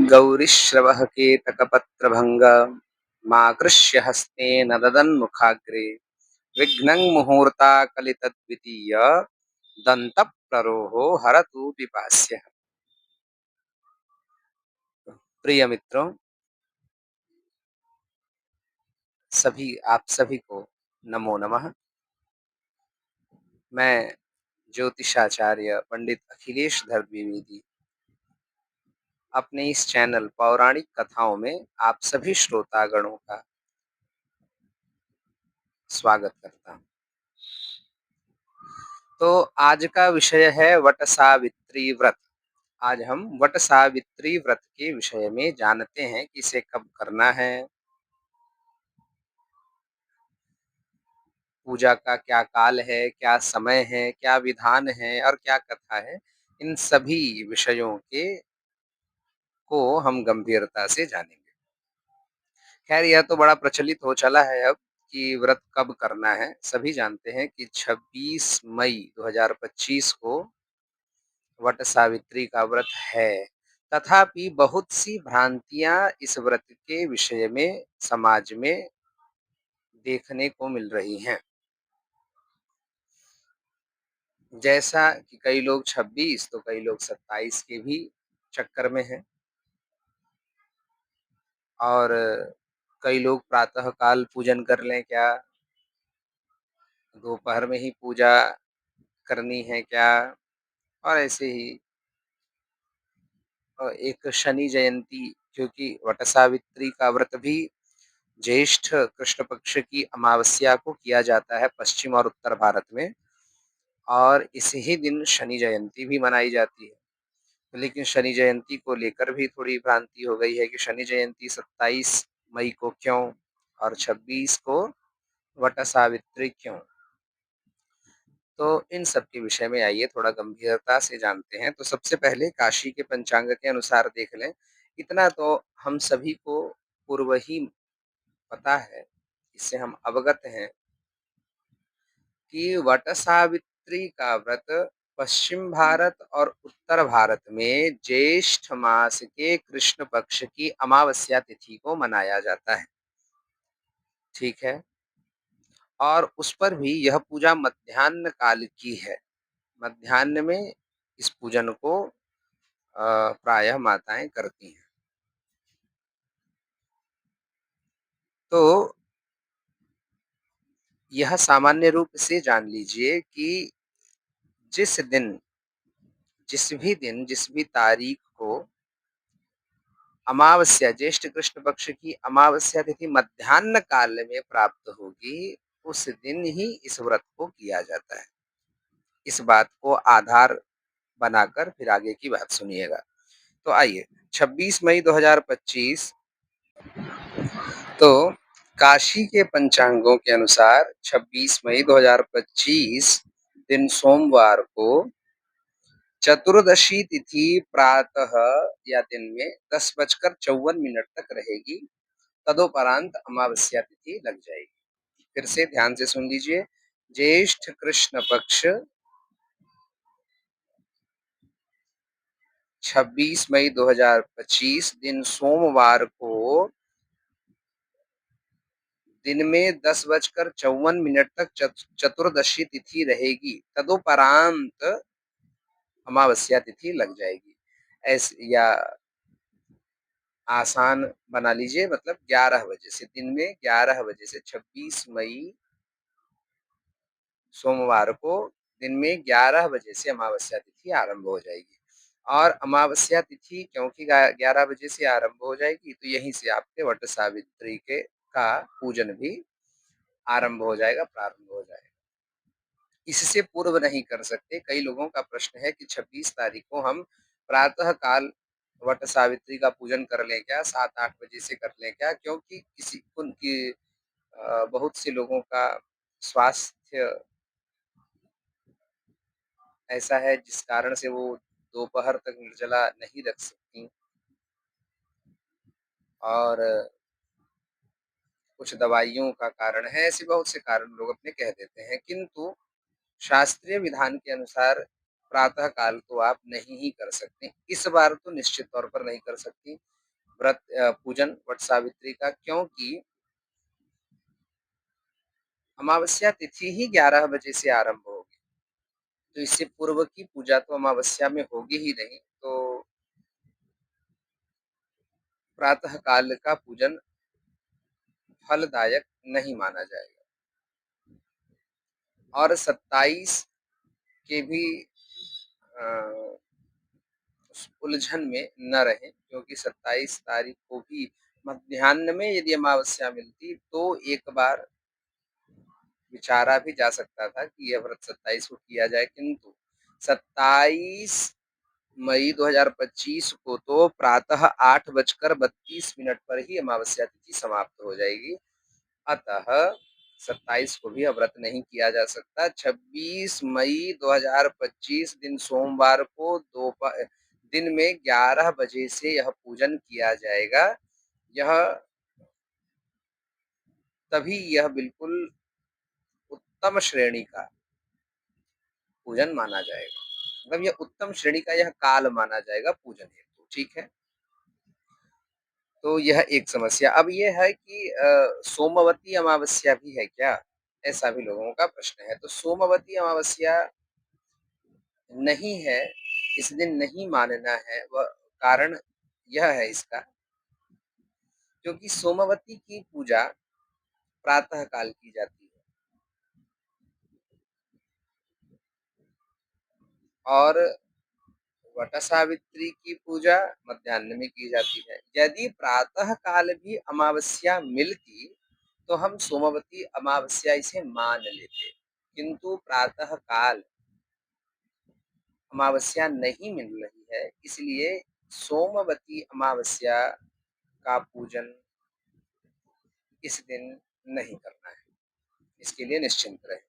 गौरीश्रवः केतकपत्रभङ्ग माकृष्य हस्तेन ददन्मुखाग्रे विघ्नं मुहूर्ताकलितद्वितीय दन्तप्ररोहो हरतु पिपास्यः। प्रिय मित्रों, आप सभी को नमो नमः। मैं ज्योतिषाचार्य पंडित अखिलेश धर द्विवेदी अपने इस चैनल पौराणिक कथाओं में आप सभी श्रोतागणों का स्वागत करता हूँ। तो आज का विषय है वट सावित्री व्रत। आज हम वट सावित्री व्रत के विषय में जानते हैं कि इसे कब करना है, पूजा का क्या काल है, क्या समय है, क्या विधान है और क्या कथा है। इन सभी विषयों के को हम गंभीरता से जानेंगे। खैर, यह तो बड़ा प्रचलित हो चला है अब कि व्रत कब करना है। सभी जानते हैं कि 26 मई 2025 को वट सावित्री का व्रत है। तथापि बहुत सी भ्रांतियां इस व्रत के विषय में समाज में देखने को मिल रही हैं। जैसा कि कई लोग 26 तो कई लोग 27 के भी चक्कर में हैं और कई लोग प्रातः काल पूजन कर लें क्या, दोपहर में ही पूजा करनी है क्या, और ऐसे ही एक शनि जयंती, क्योंकि वट सावित्री का व्रत भी ज्येष्ठ कृष्ण पक्ष की अमावस्या को किया जाता है पश्चिम और उत्तर भारत में, और इसी ही दिन शनि जयंती भी मनाई जाती है। लेकिन शनि जयंती को लेकर भी थोड़ी भ्रांति हो गई है कि शनि जयंती 27 मई को क्यों और 26 को वट सावित्री क्यों। तो इन सब के विषय में आइए थोड़ा गंभीरता से जानते हैं। तो सबसे पहले काशी के पंचांग के अनुसार देख लें। इतना तो हम सभी को पूर्व ही पता है, इससे हम अवगत हैं कि वट सावित्री का व्रत पश्चिम भारत और उत्तर भारत में ज्येष्ठ मास के कृष्ण पक्ष की अमावस्या तिथि को मनाया जाता है। ठीक है। और उस पर भी यह पूजा मध्याह्न काल की है। मध्याह्न में इस पूजन को प्रायः माताएं करती हैं। तो यह सामान्य रूप से जान लीजिए कि जिस दिन जिस भी तारीख को अमावस्या, ज्येष्ठ कृष्ण पक्ष की अमावस्या तिथि मध्याह्न काल में प्राप्त होगी, उस दिन ही इस व्रत को किया जाता है। इस बात को आधार बनाकर फिर आगे की बात सुनिएगा। तो आइए 26 मई 2025, तो काशी के पंचांगों के अनुसार 26 मई 2025 दिन सोमवार को चतुर्दशी तिथि प्रातः या दिन में 10:54 तक रहेगी। तदोपरांत अमावस्या तिथि लग जाएगी। फिर से ध्यान से सुन लीजिए। ज्येष्ठ कृष्ण पक्ष 26 मई 2025 दिन सोमवार को दिन में 10:54 तक चतुर्दशी तिथि रहेगी। तदोपरांत अमावस्या तिथि लग जाएगी। ऐसे या आसान बना लीजिए, मतलब 11 बजे से, दिन में 11 बजे से 26 मई सोमवार को दिन में 11 बजे से अमावस्या तिथि आरंभ हो जाएगी। और अमावस्या तिथि क्योंकि 11 बजे से आरंभ हो जाएगी, तो यहीं से आपके वट सावित्री के का पूजन भी आरंभ हो जाएगा, प्रारंभ हो जाएगा। इससे पूर्व नहीं कर सकते। कई लोगों का प्रश्न है कि 26 तारीख को हम प्रातः काल वट सावित्री का पूजन कर लें क्या, 7-8 बजे से कर लें क्या, क्योंकि किसी उनकी बहुत से लोगों का स्वास्थ्य ऐसा है जिस कारण से वो दोपहर तक निर्जला नहीं रख सकती, और कुछ दवाइयों का कारण है। ऐसे बहुत से कारण लोग अपने कह देते हैं, किंतु शास्त्रीय विधान के अनुसार प्रातः काल तो आप नहीं ही कर सकते। इस बार तो निश्चित तौर पर नहीं कर सकती पूजन वट सावित्री का, क्योंकि अमावस्या तिथि ही 11 बजे से आरंभ होगी। तो इससे पूर्व की पूजा तो अमावस्या में होगी ही नहीं, तो प्रातः काल का पूजन फलदायक नहीं माना जाएगा। और 27 के भी अ, उस उलझन में न रहें, क्योंकि 27 तारीख को भी मध्याह्न में यदि अमावस्या मिलती तो एक बार विचारा भी जा सकता था कि यह व्रत 27 को किया जाए, किंतु 27 मई 2025 को तो प्रातः 8:32 पर ही अमावस्या तिथि समाप्त हो जाएगी। अतः 27 को भी अब व्रत नहीं किया जा सकता। 26 मई 2025 दिन सोमवार को दिन में 11 बजे से यह पूजन किया जाएगा। यह तभी यह बिल्कुल उत्तम श्रेणी का पूजन माना जाएगा। मतलब यह उत्तम श्रेणी का यह काल माना जाएगा पूजन हेतु, ठीक है। तो यह एक समस्या। अब ये है कि सोमवती अमावस्या भी है क्या? ऐसा भी लोगों का प्रश्न है। तो सोमवती अमावस्या नहीं है, इस दिन नहीं मानना है, वह कारण यह है इसका, क्योंकि सोमवती की पूजा प्रातः काल की जाती है और वट सावित्री की पूजा मध्याह्न में की जाती है। यदि प्रातः काल भी अमावस्या मिलती तो हम सोमवती अमावस्या इसे मान लेते, किंतु प्रातः काल अमावस्या नहीं मिल रही है, इसलिए सोमवती अमावस्या का पूजन इस दिन नहीं करना है। इसके लिए निश्चिंत रहे।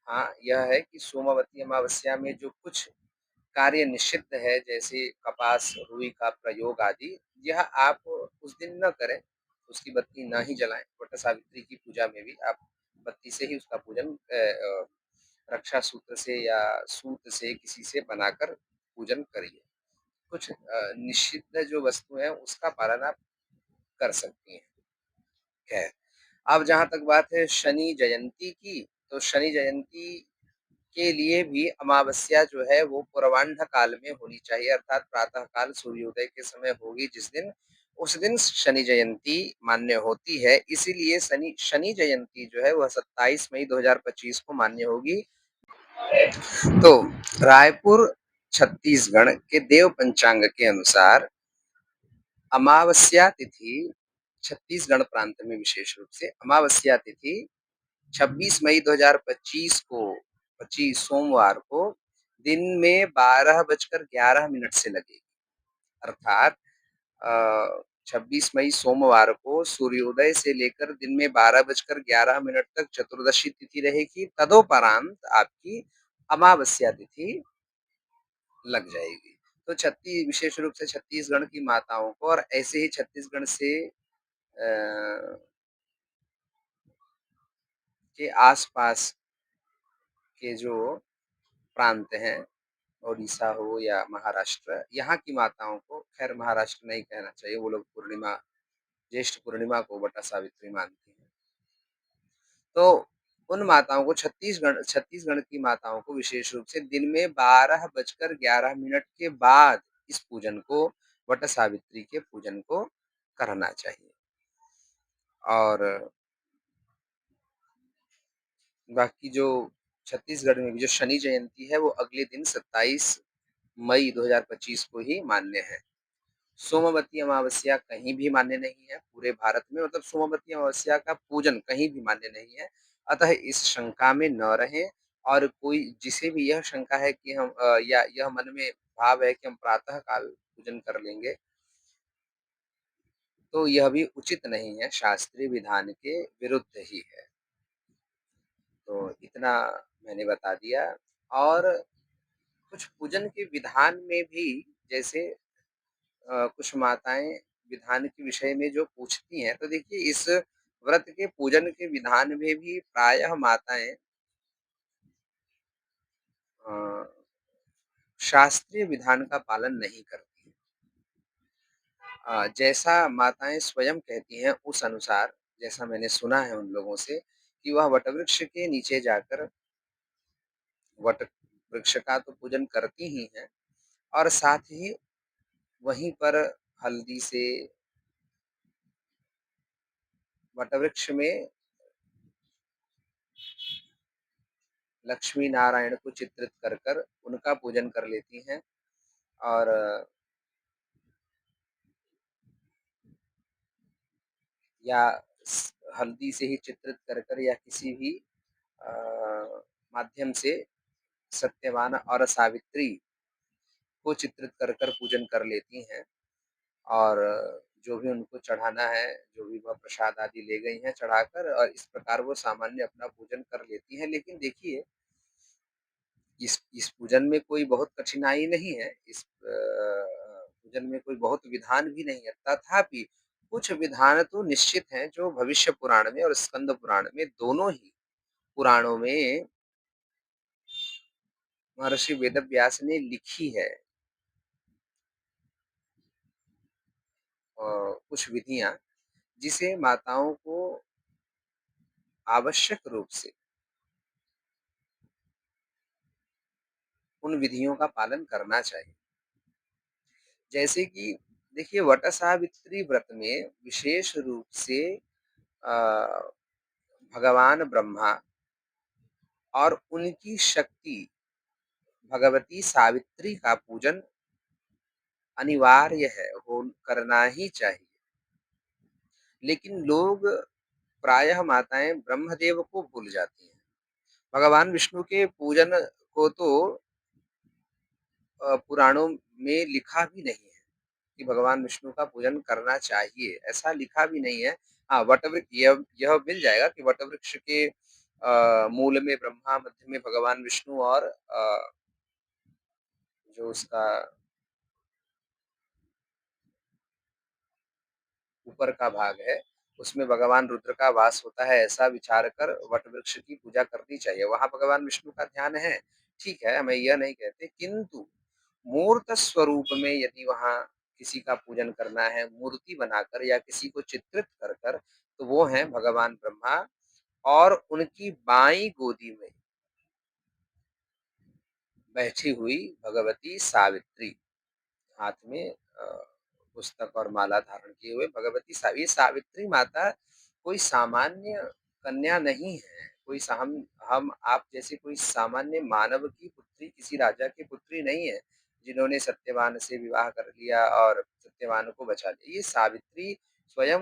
हाँ, यह है कि सोमवती अमावस्या में जो कुछ कार्य निषिद्ध है, जैसे कपास रुई का प्रयोग आदि, यह आप उस दिन न करें, उसकी बत्ती न ही जलाएं। वट सावित्री की पूजा में भी आप बत्ती से ही उसका पूजन रक्षा सूत्र से या सूत से किसी से बनाकर पूजन करिए। कुछ निषिद्ध जो वस्तु है उसका पालन आप कर सकती हैं। खैर, अब जहाँ तक बात है शनि जयंती की, तो शनि जयंती के लिए भी अमावस्या जो है वो पूर्वाह्न काल में होनी चाहिए, अर्थात प्रातः काल सूर्योदय के समय होगी जिस दिन, उस दिन शनि जयंती मान्य होती है। इसीलिए शनि शनि जयंती जो है वह 27 मई 2025 को मान्य होगी। तो रायपुर छत्तीसगढ़ के देव पंचांग के अनुसार अमावस्या तिथि छत्तीसगढ़ प्रांत में विशेष रूप से अमावस्या तिथि 26 मई 2025 को 25 सोमवार को दिन में 12:11 से लगेगी। अर्थात 26 मई सोमवार को सूर्योदय से लेकर दिन में 12:11 तक चतुर्दशी तिथि रहेगी। तदोपरांत आपकी अमावस्या तिथि लग जाएगी। तो छत्तीस विशेष रूप से छत्तीसगढ़ की माताओं को और ऐसे ही छत्तीसगढ़ से के आसपास के जो प्रांत हैं, उड़ीसा हो या महाराष्ट्र, यहाँ की माताओं को, खैर महाराष्ट्र नहीं कहना चाहिए, वो लोग पूर्णिमा, ज्येष्ठ पूर्णिमा को वट सावित्री मानती हैं। तो उन माताओं को छत्तीसगढ़ की माताओं को विशेष रूप से दिन में 12:11 के बाद इस पूजन को, वट सावित्री के पूजन को करना चाहिए। और बाकी जो छत्तीसगढ़ में भी जो शनि जयंती है वो अगले दिन 27 मई 2025 को ही मान्य है। सोमवती अमावस्या कहीं भी मान्य नहीं है पूरे भारत में, मतलब सोमवती अमावस्या का पूजन कहीं भी मान्य नहीं है। अतः इस शंका में न रहें, और कोई जिसे भी यह शंका है कि हम या यह मन में भाव है कि हम प्रातः काल पूजन कर लेंगे, तो यह भी उचित नहीं है, शास्त्रीय विधान के विरुद्ध ही है। तो इतना मैंने बता दिया। और कुछ पूजन के विधान में भी, जैसे कुछ माताएं विधान के विषय में जो पूछती हैं, तो देखिए इस व्रत के पूजन के विधान में भी प्रायः माताएं अ, शास्त्रीय विधान का पालन नहीं करती। जैसा माताएँ स्वयं कहती हैं उस अनुसार, जैसा मैंने सुना है उन लोगों से कि वह वटवृक्ष के नीचे जाकर वट वृक्ष का तो पूजन करती ही हैं और साथ ही वहीं पर हल्दी से वटवृक्ष में लक्ष्मी नारायण को चित्रित कर उनका पूजन कर लेती हैं और या हल्दी से ही चित्रित कर या किसी भी अ, माध्यम से सत्यवान और सावित्री को चित्रित कर पूजन कर लेती हैं और जो भी उनको चढ़ाना है, जो भी वह प्रसाद आदि ले गई हैं चढ़ाकर और इस प्रकार वो सामान्य अपना पूजन कर लेती हैं। लेकिन देखिए, इस पूजन में कोई बहुत कठिनाई नहीं है, इस पूजन में कोई बहुत विधान भी नहीं है, तथापि कुछ विधान तो निश्चित हैं जो भविष्य पुराण में और स्कंद पुराण में दोनों ही पुराणों में महर्षि वेदव्यास ने लिखी है। कुछ विधियाँ जिसे माताओं को आवश्यक रूप से उन विधियों का पालन करना चाहिए। जैसे कि देखिए, वट सावित्री व्रत में विशेष रूप से अ, भगवान ब्रह्मा और उनकी शक्ति भगवती सावित्री का पूजन अनिवार्य है, वो करना ही चाहिए। लेकिन लोग प्रायः माताएँ ब्रह्मदेव को भूल जाती हैं। भगवान विष्णु के पूजन को तो पुराणों में लिखा भी नहीं है कि भगवान विष्णु का पूजन करना चाहिए, ऐसा लिखा भी नहीं है। हाँ, वटवृक्ष यह मिल जाएगा कि वटवृक्ष के मूल में ब्रह्मा, मध्य में भगवान विष्णु और जो उसका ऊपर का भाग है, उसमें भगवान रुद्र का वास होता है, ऐसा विचार कर वटवृक्ष की पूजा करनी चाहिए। वहाँ भगवान विष्णु का ध्यान है, ठीक है, हमें यह नहीं कहते, किंतु मूर्त स्वरूप में यदि वहाँ किसी का पूजन करना है, मूर्ति बनाकर या किसी को चित्रित कर, तो वो हैं भगवान ब्रह्मा और उनकी बाईं गोदी में बैठी हुई भगवती सावित्री, हाथ में पुस्तक और माला धारण किए हुए भगवती सावित्री माता कोई सामान्य कन्या नहीं है, कोई हम आप जैसे कोई सामान्य मानव की पुत्री, किसी राजा की पुत्री नहीं है जिन्होंने सत्यवान से विवाह कर लिया और सत्यवान को बचा लिया। ये सावित्री स्वयं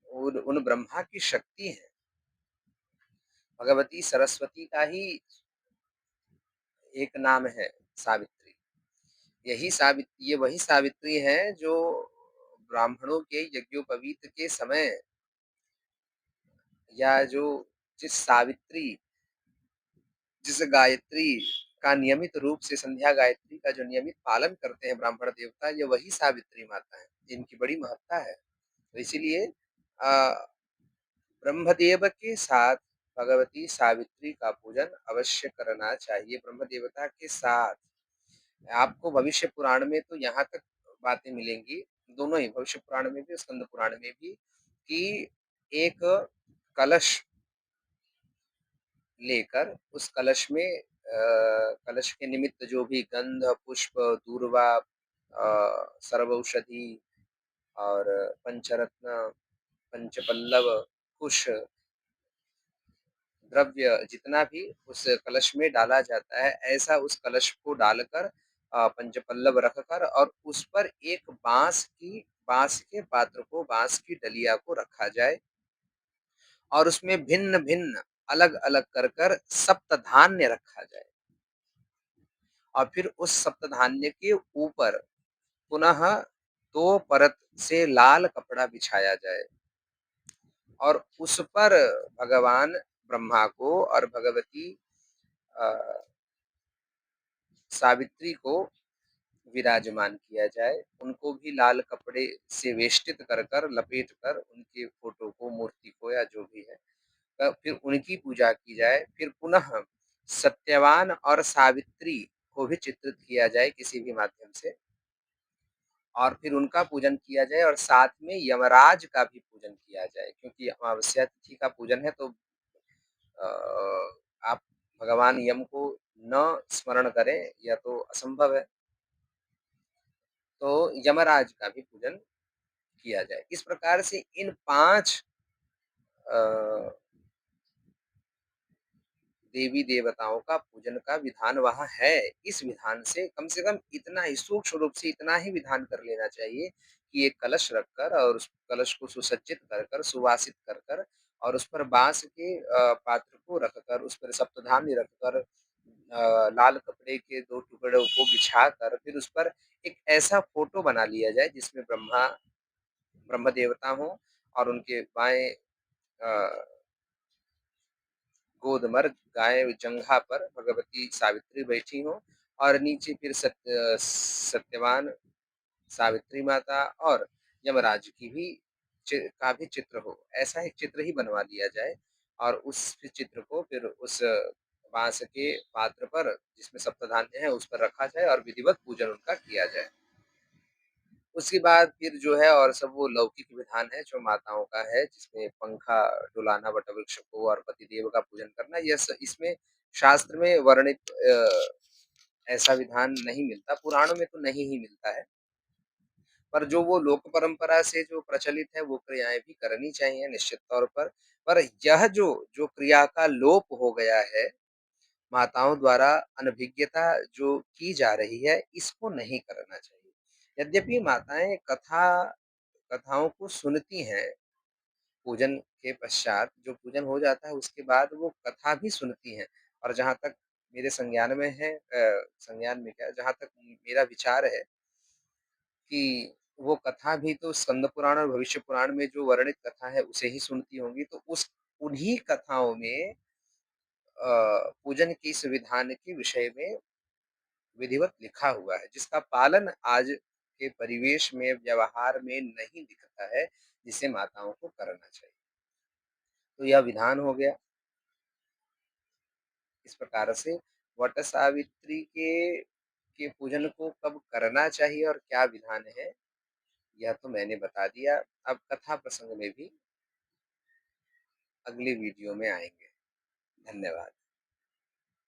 उन ब्रह्मा की शक्ति है, भगवती सरस्वती का ही एक नाम है सावित्री। ये वही सावित्री हैं जो ब्राह्मणों के यज्ञोपवीत के समय या जो जिस सावित्री जिस गायत्री का नियमित रूप से संध्या गायत्री का जो नियमित पालन करते हैं ब्राह्मण देवता, ये वही सावित्री माता है। इनकी बड़ी महत्ता है। तो इसीलिए ब्रह्मदेव के साथ भगवती सावित्री का पूजन अवश्य करना चाहिए। ब्रह्म देवता के साथ आपको भविष्य पुराण में तो यहाँ तक बातें मिलेंगी, दोनों ही भविष्य पुराण में भी, स्कंद पुराण में भी, कि एक कलश लेकर उस कलश में कलश के निमित्त जो भी गंध, पुष्प, दूर्वा, सर्वौषधि और पंचरत्न, पंचपल्लव, कुश, द्रव्य जितना भी उस कलश में डाला जाता है, ऐसा उस कलश को डालकर पंचपल्लव रखकर और उस पर एक बाँस के पात्र को, बाँस की डलिया को रखा जाए और उसमें भिन्न-भिन्न, अलग-अलग कर सप्तधान्य रखा जाए और फिर उस सप्तधान्य के ऊपर पुनः 2 परत से लाल कपड़ा बिछाया जाए और उस पर भगवान ब्रह्मा को और भगवती अ, सावित्री को विराजमान किया जाए। उनको भी लाल कपड़े से वेष्टित कर लपेट कर उनके फोटो को, मूर्ति को या जो भी है, फिर उनकी पूजा की जाए। फिर पुनः सत्यवान और सावित्री को भी चित्रित किया जाए किसी भी माध्यम से और फिर उनका पूजन किया जाए और साथ में यमराज का भी पूजन किया जाए क्योंकि अमावस्या तिथि का पूजन है तो अ, आप भगवान यम को न स्मरण करें यह तो असंभव है। तो यमराज का भी पूजन किया जाए। इस प्रकार से इन 5 अ, देवी-देवताओं का पूजन का विधान वहाँ है। इस विधान से कम इतना ही सूक्ष्म रूप से इतना ही विधान कर लेना चाहिए कि एक कलश रखकर और उस कलश को सुसज्जित कर कर, सुवासित कर कर और उस पर बाँस के पात्र को रखकर, उस पर सप्तधान्य रखकर लाल कपड़े के 2 टुकड़ों को बिछाकर फिर उस पर एक ऐसा फ़ोटो बना लिया जाए जिसमें ब्रह्म देवता हों और उनके बाएँ अ, गोदमर्ग गाय जंघा पर भगवती सावित्री बैठी हों और नीचे फिर सत्यवान सावित्री माता और यमराज की भी का भी चित्र हो। ऐसा एक चित्र ही बनवा लिया जाए और उस चित्र को फिर उस बाँस के पात्र पर जिसमें सप्तधान्य है उस पर रखा जाए और विधिवत पूजन उनका किया जाए। उसके बाद फिर जो है और सब वो लौकिक विधान है जो माताओं का है जिसमें पंखा डुलाना वटवृक्ष को और पतिदेव का पूजन करना ये इसमें शास्त्र में वर्णित ऐसा विधान नहीं मिलता, पुराणों में तो नहीं ही मिलता है। पर जो वो लोक परंपरा से जो प्रचलित है वो क्रियाएँ भी करनी चाहिए निश्चित तौर पर। पर यह जो जो क्रिया का लोप हो गया है, माताओं द्वारा अनभिज्ञता जो की जा रही है, इसको नहीं करना चाहिए। यद्यपि माताएँ कथाओं को सुनती हैं, पूजन के पश्चात जो पूजन हो जाता है उसके बाद वो कथा भी सुनती हैं और जहाँ तक मेरे संज्ञान में है संज्ञान में क्या जहाँ तक मेरा विचार है कि वो कथा भी तो स्कंद पुराण और भविष्य पुराण में जो वर्णित कथा है उसे ही सुनती होंगी, तो उस उन्हीं कथाओं में पूजन की इस विधान के विषय में विधिवत लिखा हुआ है, जिसका पालन आज के परिवेश में, व्यवहार में नहीं दिखता है, जिसे माताओं को करना चाहिए। तो यह विधान हो गया। इस प्रकार से वट सावित्री के पूजन को कब करना चाहिए और क्या विधान है, यह तो मैंने बता दिया। अब कथा प्रसंग में भी अगले वीडियो में आएँगे। धन्यवाद।